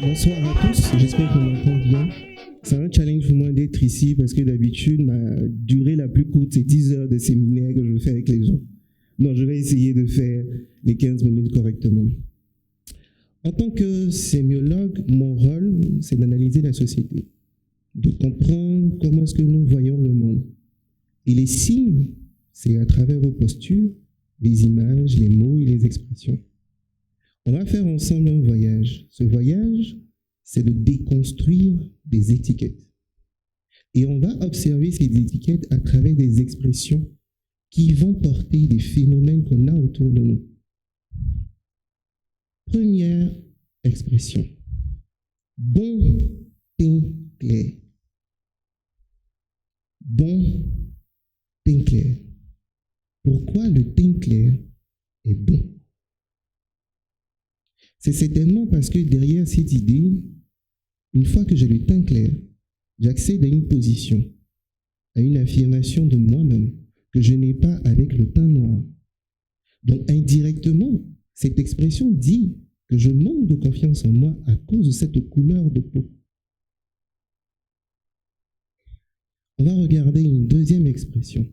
Bonsoir à tous, j'espère qu'on m'entend bien. C'est un challenge pour moi d'être ici parce que d'habitude, ma durée la plus courte, c'est 10 heures de séminaire que je fais avec les gens. Non, je vais essayer de faire les 15 minutes correctement. En tant que sémiologue, mon rôle, c'est d'analyser la société, de comprendre comment est-ce que nous voyons le monde. Et les signes, c'est à travers vos postures, les images, les mots et les expressions. On va faire ensemble un voyage. Ce voyage, c'est de déconstruire des étiquettes. Et on va observer ces étiquettes à travers des expressions qui vont porter des phénomènes qu'on a autour de nous. Première expression. Bon teint clair. Bon teint clair. Pourquoi le teint clair est bon? C'est certainement parce que derrière cette idée, une fois que j'ai le teint clair, j'accède à une position, à une affirmation de moi-même que je n'ai pas avec le teint noir. Donc indirectement, cette expression dit que je manque de confiance en moi à cause de cette couleur de peau. On va regarder une deuxième expression.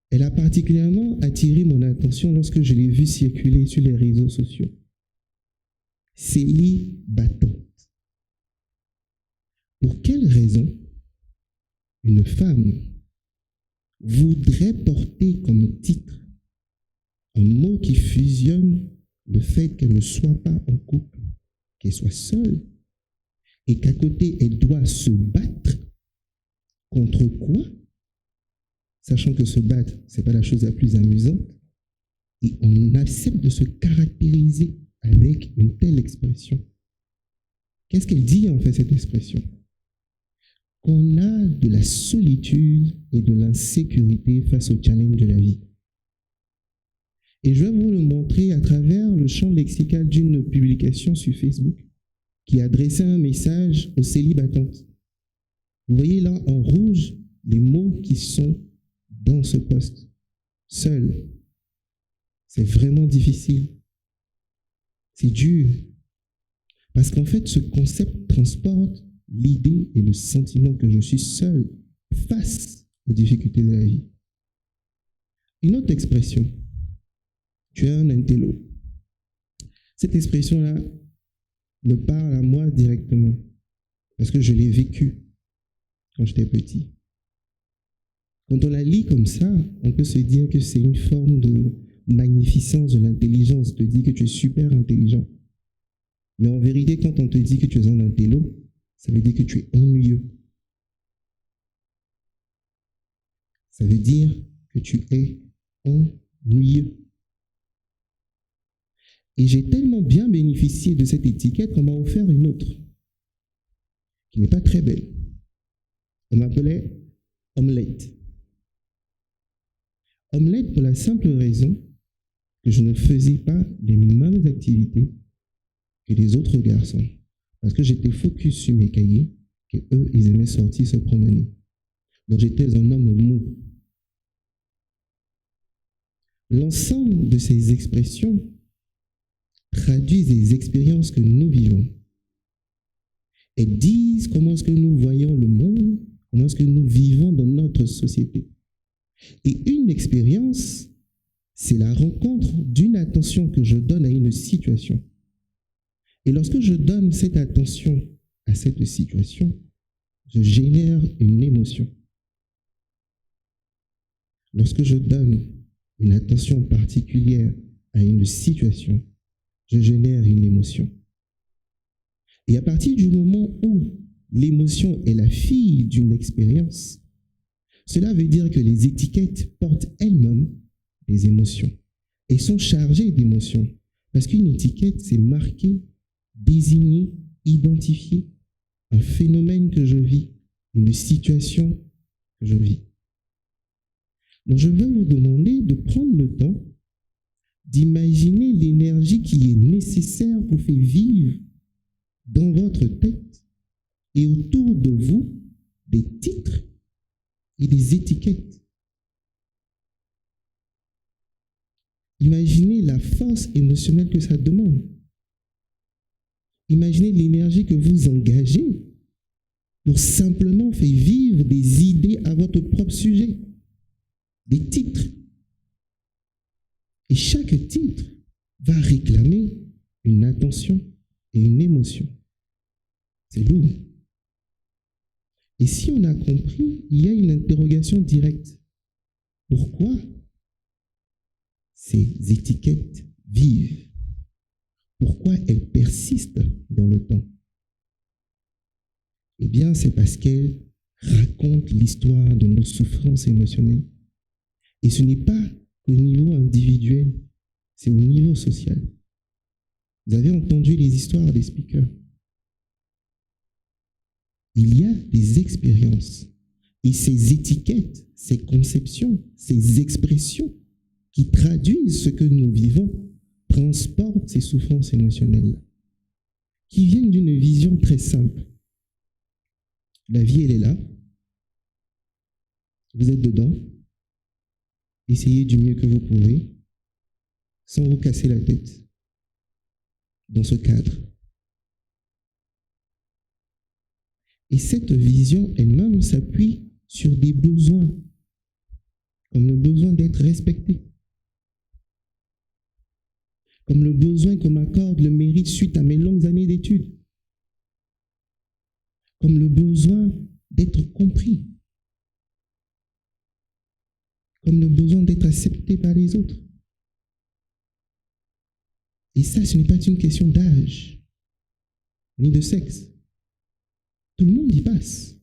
Elle a particulièrement attiré mon attention lorsque je l'ai vue circuler sur les réseaux sociaux. Célibatante. Pour quelle raison une femme voudrait porter comme titre un mot qui fusionne le fait qu'elle ne soit pas en couple, qu'elle soit seule, et qu'à côté elle doit se battre contre quoi? Sachant que se battre, ce n'est pas la chose la plus amusante, et on accepte de se caractériser avec une telle expression. Qu'est-ce qu'elle dit en fait cette expression? Qu'on a de la solitude et de l'insécurité face au challenge de la vie. Et je vais vous le montrer à travers le champ lexical d'une publication sur Facebook qui adressait un message aux célibatantes. Vous voyez là en rouge les mots qui sont dans ce poste. Seul. C'est vraiment difficile. C'est dur. Parce qu'en fait, ce concept transporte l'idée et le sentiment que je suis seul face aux difficultés de la vie. Une autre expression. Tu es un intello. Cette expression-là me parle à moi directement. Parce que je l'ai vécue quand j'étais petit. Quand on la lit comme ça, on peut se dire que c'est une forme de magnificence de l'intelligence, te dit que tu es super intelligent. Mais en vérité, quand on te dit que tu es un intello, ça veut dire que tu es ennuyeux. Ça veut dire que tu es ennuyeux. Et j'ai tellement bien bénéficié de cette étiquette qu'on m'a offert une autre, qui n'est pas très belle. On m'appelait omelette. Omelette pour la simple raison que je ne faisais pas les mêmes activités que les autres garçons. Parce que j'étais focus sur mes cahiers, et eux, ils aimaient sortir se promener. Donc j'étais un homme mou. L'ensemble de ces expressions traduisent les expériences que nous vivons. Elles disent comment est-ce que nous voyons le monde, comment est-ce que nous vivons dans notre société. Et une expérience, c'est la rencontre d'une attention que je donne à une situation. Et lorsque je donne cette attention à cette situation, je génère une émotion. Lorsque je donne une attention particulière à une situation, je génère une émotion. Et à partir du moment où l'émotion est la fille d'une expérience, cela veut dire que les étiquettes portent elles-mêmes des émotions et sont chargées d'émotions. Parce qu'une étiquette, c'est marquer, désigner, identifier un phénomène que je vis, une situation que je vis. Donc je vais vous demander de prendre le temps d'imaginer l'énergie qui est nécessaire pour faire vivre dans votre tête et autour de vous des titres et des étiquettes. Imaginez la force émotionnelle que ça demande. Imaginez l'énergie que vous engagez pour simplement faire vivre des idées à votre propre sujet, des titres. Et chaque titre va réclamer une attention et une émotion. C'est lourd. Et si on a compris, il y a une interrogation directe. Pourquoi ces étiquettes vivent? Pourquoi elles persistent dans le temps? Eh bien, c'est parce qu'elles racontent l'histoire de nos souffrances émotionnelles. Et ce n'est pas qu'au niveau individuel, c'est au niveau social. Vous avez entendu les histoires des speakers. Il y a des expériences. Et ces étiquettes, ces conceptions, ces expressions qui traduisent ce que nous vivons, transportent ces souffrances émotionnelles qui viennent d'une vision très simple. La vie, elle est là. Vous êtes dedans. Essayez du mieux que vous pouvez, sans vous casser la tête, dans ce cadre. Et cette vision elle-même s'appuie sur des besoins, comme le besoin d'être respecté, comme le besoin qu'on m'accorde le mérite suite à mes longues années d'études, comme le besoin d'être compris, comme le besoin d'être accepté par les autres. Et ça, ce n'est pas une question d'âge, ni de sexe. Tout le monde y passe.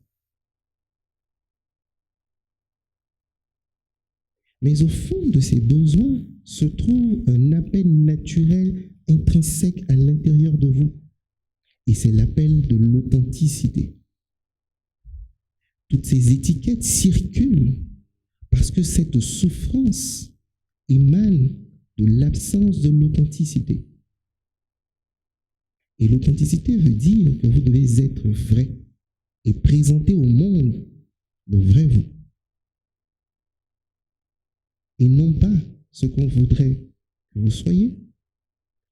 Mais au fond de ces besoins se trouve un appel naturel intrinsèque à l'intérieur de vous. Et c'est l'appel de l'authenticité. Toutes ces étiquettes circulent parce que cette souffrance émane de l'absence de l'authenticité. Et l'authenticité veut dire que vous devez être vrai et présenter au monde le vrai vous. Et non pas ce qu'on voudrait que vous soyez,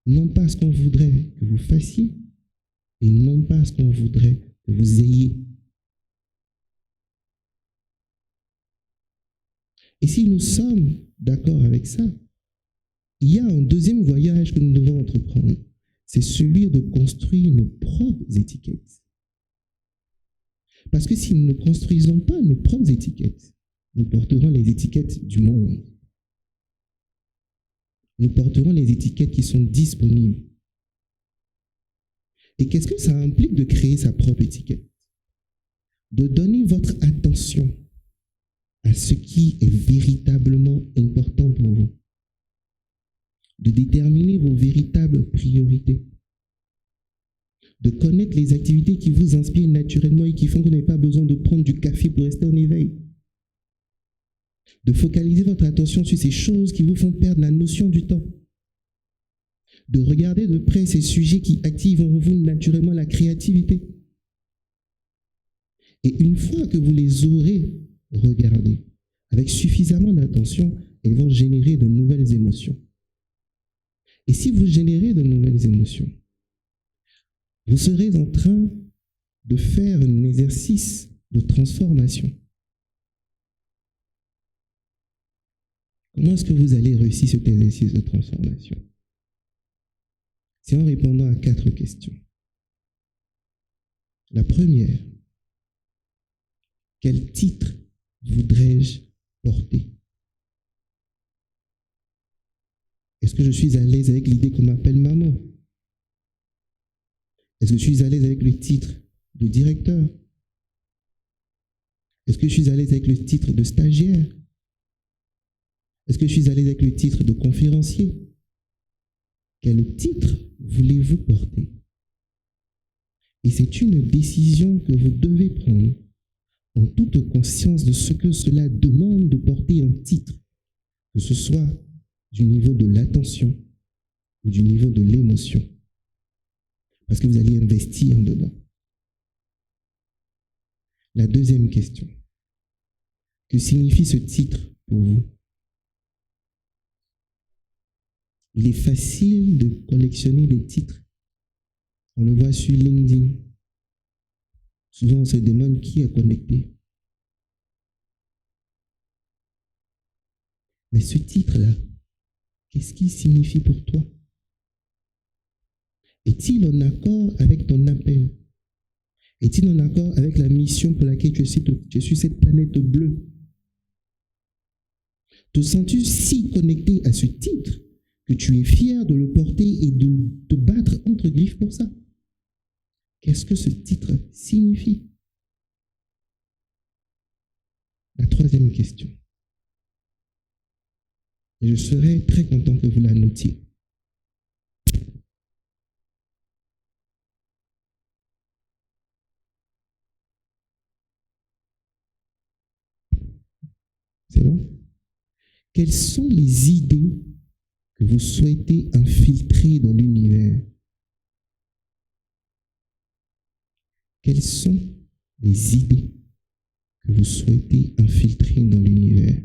non pas ce qu'on voudrait que vous fassiez, et non pas ce qu'on voudrait que vous ayez. Et si nous sommes d'accord avec ça, il y a un deuxième voyage que nous devons entreprendre. C'est celui de construire nos propres étiquettes. Parce que si nous ne construisons pas nos propres étiquettes, nous porterons les étiquettes du monde. Nous porterons les étiquettes qui sont disponibles. Et qu'est-ce que ça implique de créer sa propre étiquette? De donner votre attention à ce qui est véritablement important pour vous. De déterminer vos véritables priorités. De connaître les activités qui vous inspirent naturellement et qui font que vous n'avez pas besoin de prendre du café pour rester en éveil. De focaliser votre attention sur ces choses qui vous font perdre la notion du temps. De regarder de près ces sujets qui activent en vous naturellement la créativité. Et une fois que vous les aurez regardés avec suffisamment d'attention, elles vont générer de nouvelles émotions. Et si vous générez de nouvelles émotions, vous serez en train de faire un exercice de transformation. Comment est-ce que vous allez réussir cet exercice de transformation? C'est en répondant à 4 questions. La première, quel titre voudrais-je porter? Est-ce que je suis à l'aise avec l'idée qu'on m'appelle maman? Est-ce que je suis à l'aise avec le titre de directeur? Est-ce que je suis à l'aise avec le titre de stagiaire? Est-ce que je suis à l'aise avec le titre de conférencier? Quel titre voulez-vous porter? Et c'est une décision que vous devez prendre en toute conscience de ce que cela demande de porter un titre, que ce soit du niveau de l'attention ou du niveau de l'émotion. Parce que vous allez investir dedans. La deuxième question. Que signifie ce titre pour vous? Il est facile de collectionner des titres On le voit sur LinkedIn. Souvent, on se demande qui est connecté. Mais ce titre-là, qu'est-ce qu'il signifie pour toi? Est-il en accord avec ton appel? Est-il en accord avec la mission pour laquelle tu es sur cette planète bleue? Te sens-tu si connecté à ce titre que tu es fier de le porter et de te battre entre griffes pour ça? Qu'est-ce que ce titre signifie? La troisième question. Et je serais très content que vous la notiez. C'est bon? Quelles sont les idées que vous souhaitez infiltrer dans l'univers? Quelles sont les idées que vous souhaitez infiltrer dans l'univers?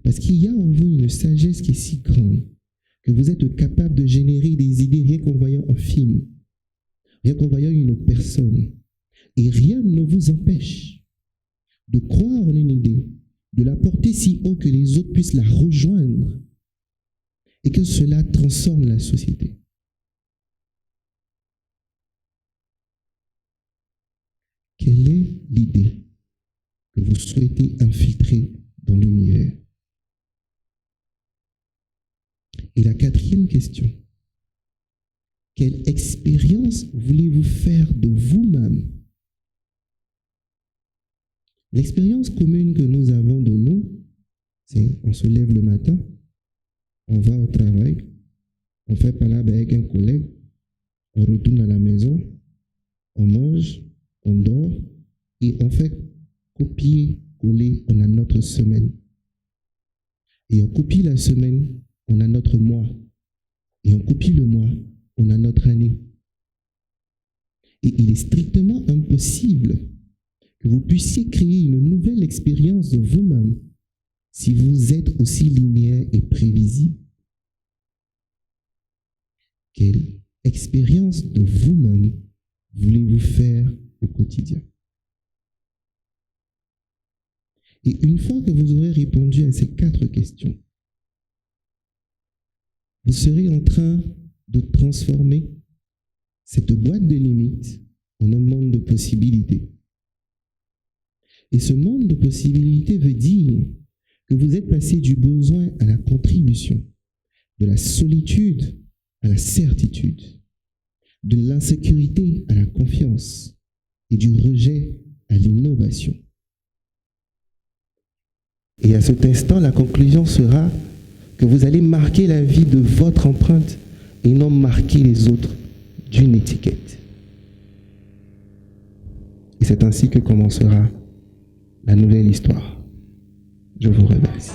Parce qu'il y a en vous une sagesse qui est si grande que vous êtes capable de générer des idées rien qu'en voyant un film, rien qu'en voyant une personne. Et rien ne vous empêche de croire en une idée, de la porter si haut que les autres puissent la rejoindre et que cela transforme la société. Quelle est l'idée que vous souhaitez infiltrer dans l'univers? Et la quatrième question, quelle expérience voulez-vous faire de vous-même? L'expérience commune que nous avons de nous, c'est on se lève le matin, on va au travail, on fait palabre avec un collègue, on retourne à la maison, on mange, on dort et on fait copier-coller, on a notre semaine. Et on copie la semaine, on a notre mois. Et on copie le mois, on a notre année. Et il est strictement impossible que vous puissiez créer une nouvelle expérience de vous-même si vous êtes aussi linéaire et prévisible. Quelle expérience de vous-même voulez-vous faire au quotidien? Et une fois que vous aurez répondu à ces 4 questions, vous serez en train de transformer cette boîte de limites en un monde de possibilités. Et ce monde de possibilités veut dire que vous êtes passé du besoin à la contribution, de la solitude à la certitude, de l'insécurité à la confiance et du rejet à l'innovation. Et à cet instant, la conclusion sera que vous allez marquer la vie de votre empreinte et non marquer les autres d'une étiquette. Et c'est ainsi que commencera la nouvelle histoire. Je vous remercie.